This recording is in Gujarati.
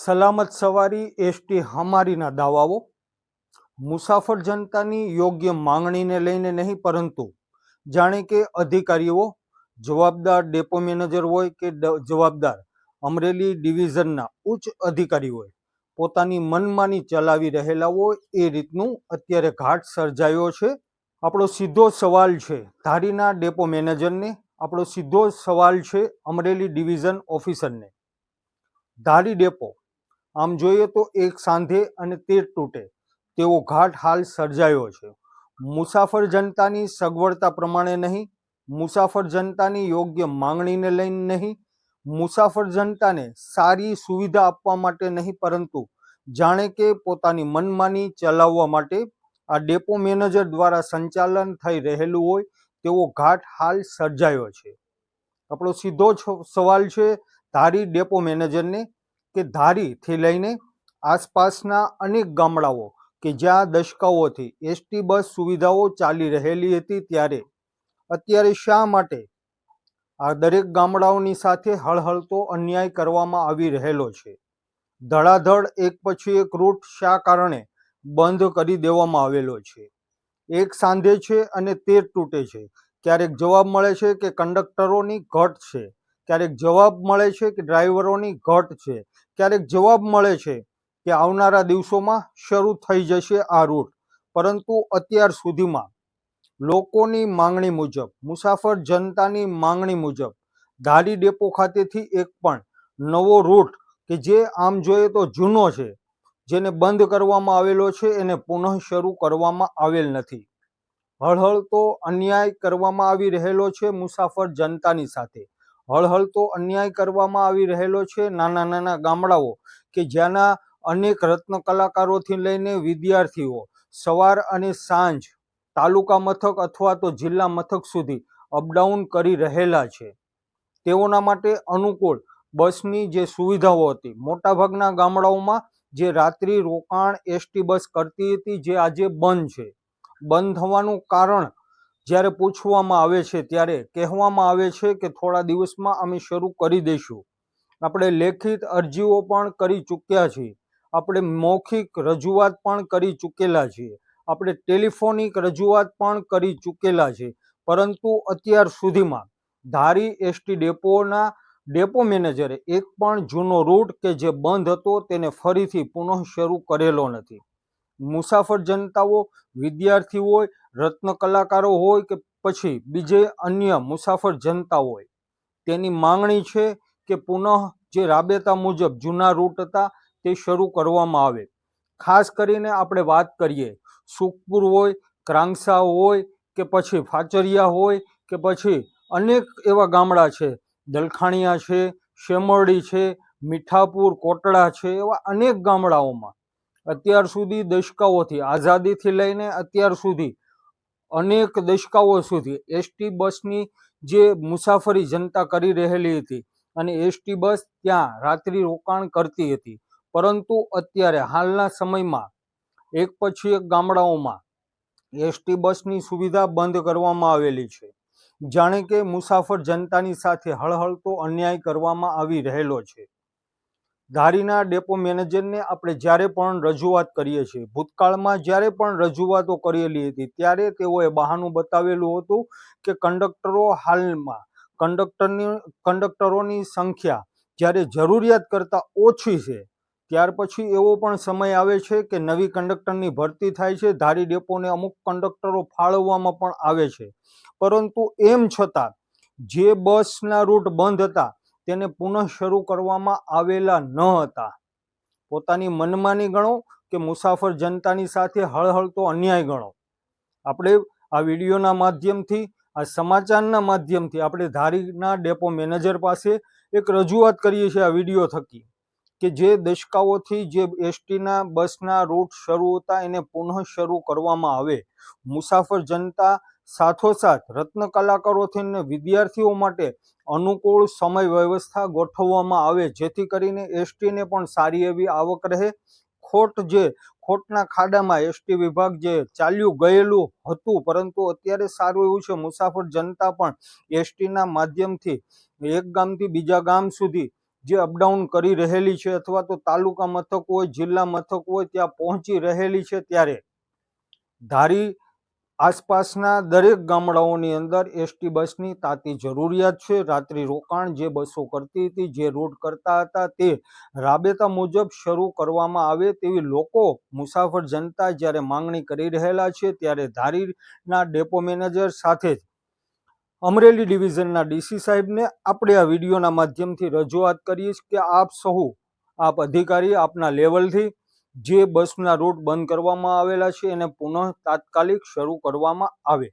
સલામત સવારી એસટી હમારીના દાવાઓ મુસાફર જનતાની યોગ્ય માંગણીને લઈને નહીં, પરંતુ જાણે કે અધિકારીઓ, જવાબદાર ડેપો મેનેજર હોય કે જવાબદાર અમરેલી ડિવિઝનના ઉચ્ચ અધિકારીઓએ પોતાની મનમાની ચલાવી રહેલા હોય એ રીતનું અત્યારે ઘાટ સર્જાયો છે. આપણો સીધો સવાલ છે ધારીના ડેપો મેનેજરને, આપણો સીધો સવાલ છે અમરેલી ડિવિઝન ઓફિસરને. ધારી ડેપો આમ જોઈએ તો એક સાંધે અને તેર તૂટે તેવો ઘાટ હાલ સર્જાયો છે. મુસાફર જનતાની સગવડતા પ્રમાણે નહીં, મુસાફર જનતાની યોગ્ય માંગણીને લઈને નહીં, મુસાફર જનતાને સારી સુવિધા આપવા માટે નહીં, પરંતુ જાણે કે પોતાની મનમાની ચલાવવા માટે આ ડેપો મેનેજર દ્વારા સંચાલન થઈ રહેલું હોય તેવો ઘાટ હાલ સર્જાયો છે. આપણો સીધો સવાલ છે ધારી ડેપો મેનેજરને કે ધારીથી લઈને આસપાસના અનેક ગામડાઓ કે જ્યાં દશકાઓથી એસટી બસ સુવિધાઓ ચાલી રહેલી હતી, ત્યારે અત્યારે શા માટે આ દરેક ગામડાઓની સાથે હળહળતો અન્યાય કરવામાં આવી રહેલો છે? ધડાધડ એક પછી એક રૂટ શા કારણે બંધ કરી દેવામાં આવેલો છે? એક સાંધે છે અને તેર તૂટે છે. ક્યારેક જવાબ મળે છે કે કંડક્ટરોની ઘટ છે, ક્યારેક જવાબ મળે છે કે ડ્રાઈવરોની ઘટ છે, ક્યારેક જવાબ મળે છે કે આવનારા દિવસોમાં શરૂ થઈ જશે આ રૂટ. પરંતુ અત્યાર સુધીમાં લોકોની માંગણી મુજબ, મુસાફર જનતાની માંગણી મુજબ ધારી ડેપો ખાતેથી એક પણ નવો રૂટ કે જે આમ જોઈએ તો જૂનો છે, જેને બંધ કરવામાં આવેલો છે, એને પુનઃ શરૂ કરવામાં આવેલ નથી. હળહળતો અન્યાય કરવામાં આવી રહેલો છે મુસાફર જનતાની સાથે. હળહળતો અન્યાય કરવામાં આવી રહેલો છે નાના નાના ગામડાઓ કે જ્યાંના અનેક રત્ન કલાકારોથી લઈને વિદ્યાર્થીઓ સવાર અને સાંજ તાલુકા મથક અથવા તો જિલ્લા મથક સુધી અપડાઉન કરી રહેલા છે. તેઓના માટે અનુકૂળ બસની જે સુવિધાઓ હતી, મોટાભાગના ગામડાઓમાં જે રાત્રિ રોકાણ એસટી બસ કરતી હતી, જે આજે બંધ છે. બંધ થવાનું કારણ જ્યારે પૂછવામાં આવે છે ત્યારે કહેવામાં આવે છે કે થોડા દિવસમાં અમે શરૂ કરી દઈશું. આપણે લેખિત અરજીઓ પણ કરી ચૂક્યા છીએ, આપણે મૌખિક રજૂઆત પણ કરી ચૂકેલા છીએ, આપણે ટેલિફોનિક રજૂઆત પણ કરી ચૂકેલા છે, પરંતુ અત્યાર સુધીમાં ધારી એસટી ડેપોના ડેપો મેનેજરે એક પણ જૂનો રૂટ કે જે બંધ હતો તેને ફરીથી પુનઃ શરૂ કરેલો નથી. મુસાફર જનતાઓ, વિદ્યાર્થી હોય, રત્ન કલાકારો હોય કે પછી બીજે અન્ય મુસાફર જનતા હોય, તેની માંગણી છે કે પુનઃ જે રાબેતા મુજબ જૂના રૂટ હતા તે શરૂ કરવામાં આવે. ખાસ કરીને આપણે વાત કરીએ સુખપુર હોય, ક્રાંગસા હોય કે પછી ફાચરિયા હોય કે પછી અનેક એવા ગામડા છે, દલખાણીયા છે, શેમરડી છે, મીઠાપુર, કોટડા છે, એવા અનેક ગામડાઓમાં અત્યાર સુધી દશકાઓથી, આઝાદીથી લઈને અત્યાર સુધી અનેક દશકાઓ સુધી એસટી બસની જે મુસાફરી જનતા કરી રહેલી હતી અને એસટી બસ ત્યાં રાત્રિ રોકાણ કરતી હતી, પરંતુ અત્યારે હાલના સમયમાં એક પછી એક ગામડાઓમાં એસટી બસની સુવિધા બંધ કરવામાં આવેલી છે. જાણે કે મુસાફર જનતાની સાથે હળહળતો અન્યાય કરવામાં આવી રહેલો છે. ધારીના ડેપો મેનેજરને આપણે જ્યારે પણ રજૂઆત કરીએ છીએ, ભૂતકાળમાં જ્યારે પણ રજૂઆતો કરેલી હતી ત્યારે તેઓએ બહાનું બતાવેલું હતું કે કંડક્ટરો હાલમાં કંડક્ટરોની સંખ્યા જ્યારે જરૂરિયાત કરતાં ઓછી છે, ત્યાર પછી એવો પણ સમય આવે છે કે નવી કંડક્ટરની ભરતી થાય છે, ધારી ડેપોને અમુક કંડક્ટરો ફાળવવામાં પણ આવે છે, પરંતુ એમ છતાં જે બસના રૂટ બંધ હતા તેને પુનઃ શરૂ કરવામાં આવેલા ન હતા. પોતાની મનમાની ગણો કે મુસાફર જનતાની સાથે હળહળતો અન્યાય ગણો, આપણે આ વિડીયોના માધ્યમથી, આ સમાચારના માધ્યમથી આપણે ધારીના ડેપો મેનેજર પાસે એક રજૂઆત કરીએ છીએ આ વિડીયો થકી કે જે દશકાઓથી જે એસટીના બસના રૂટ શરૂ હતા એને પુનઃ શરૂ કરવામાં આવે. મુસાફર જનતા સાથોસાથ રત્ન કલાકારોથી વિદ્યાર્થીઓ માટે અનુકૂળ સમય વ્યવસ્થા ગોઠવવામાં આવે, જેથી કરીને એસટીને પણ સારી એવી આવક રહે. ખોટના ખાડામાં એસટી વિભાગ જે ચાલ્યું ગયેલું હતું, પરંતુ અત્યારે સારું એવું છે, મુસાફર જનતા પણ એસટીના માધ્યમથી એક ગામથી બીજા ગામ સુધી જે અપડાઉન કરી રહેલી છે અથવા તો તાલુકા મથક હોય, જિલ્લા મથક હોય ત્યાં પહોંચી રહેલી છે, ત્યારે ધારી આસપાસના દરેક ગામડાઓની અંદર એસટી બસની તાતી જરૂરિયાત છે. રાત્રિ રોકાણ જે બસો કરતી હતી, જે રૂટ કરતા હતા, તે રાબેતા મુજબ શરૂ કરવામાં આવે તેવી લોકો મુસાફર જનતા જ્યારે માંગણી કરી રહેલા છે, ત્યારે ધારીના ડેપો મેનેજર સાથે જ અમરેલી ડિવિઝનના ડીસી સાહેબને આપણે આ વિડીયોના માધ્યમથી રજૂઆત કરીશ કે આપ અધિકારી આપના લેવલથી જે બસના રૂટ બંધ કરવામાં આવેલા છે એને પુનઃ તાત્કાલિક શરૂ કરવામાં આવે.